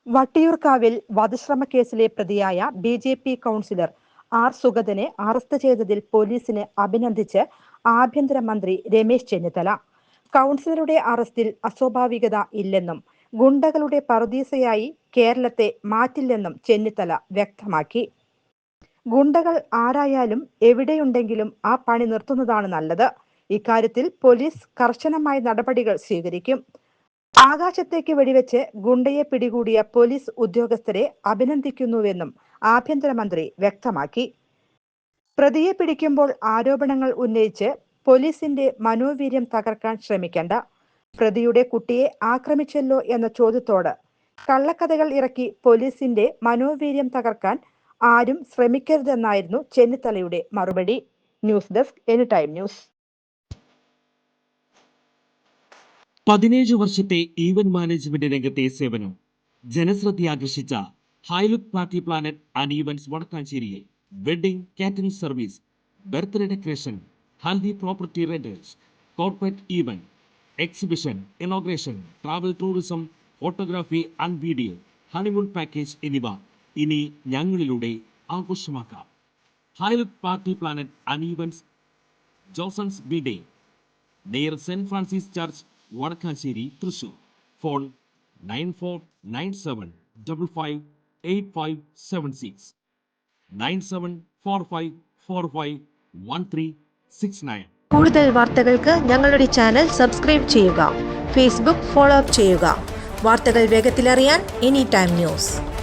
വട്ടിയൂർക്കാവിൽ വധശ്രമ കേസിലെ പ്രതിയായ ബി.ജെ.പി. Councillor R. സുഗതനെ അറസ്റ്റ് ചെയ്തതിൽ പോലീസിനെ അഭിനന്ദിച്ച് ആഭ്യന്തരമന്ത്രി രമേശ് ചെന്നിത്തല. കൗൺസിലറുടെ അറസ്റ്റിൽ അസ്വാഭാവികത ഇല്ലെന്നും ഗുണ്ടകളുടെ പറുദീസയായി കേരളത്തെ മാറ്റില്ലെന്നും ചെന്നിത്തല വ്യക്തമാക്കി. ഗുണ്ടകൾ ആരായാലും എവിടെയുണ്ടെങ്കിലും ആ പണി നിർത്തുന്നതാണ് നല്ലത്. ഇക്കാര്യത്തിൽ പോലീസ് കർശനമായ നടപടികൾ സ്വീകരിക്കും. ആകാശത്തേക്ക് വെടിവെച്ച് ഗുണ്ടയെ പിടികൂടിയ പോലീസ് ഉദ്യോഗസ്ഥരെ അഭിനന്ദിക്കുന്നുവെന്നും ആഭ്യന്തരമന്ത്രി വ്യക്തമാക്കി. പ്രതിയെ പിടിക്കുമ്പോൾ ആരോപണങ്ങൾ ഉന്നയിച്ച് പോലീസിന്റെ മനോവീര്യം തകർക്കാൻ ശ്രമിക്കേണ്ട. പ്രതിയുടെ കുട്ടിയെ ആക്രമിച്ചല്ലോ എന്ന ചോദ്യത്തോട് കള്ളക്കഥകൾ ഇറക്കി പോലീസിന്റെ മനോവീര്യം തകർക്കാൻ ആരും ശ്രമിക്കരുതെന്നായിരുന്നു ചെന്നിത്തലയുടെ മറുപടി. News desk anytime news. 17 വർഷത്തെ ഈവന്റ് മാനേജ്മെന്റ് രംഗത്തെ സേവനം ജനശ്രദ്ധയാകർഷിച്ച Highlook party planet and events വടക്കാഞ്ചേരിയിൽ wedding catering service, birthday decoration, haldi property rentals, corporate event, exhibition, inauguration, travel tourism, photography and video, honeymoon package എന്നിവ ഇനി ഞങ്ങളിലൂടെ ആഘോഷമാക്കാം. Highlook party planet and events, Josons B day, near saint Francis church, Vadakkanchery, Thrissur. Phone 9497558576, 9745451369. കൂടുതൽ വാർത്തകൾക്ക് ഞങ്ങളുടെ channel subscribe ചെയ്യുക. Facebook follow up ചെയ്യുക. വാർത്തകൾ വേഗത്തിലറിയാൻ എനി ടൈം ന്യൂസ്.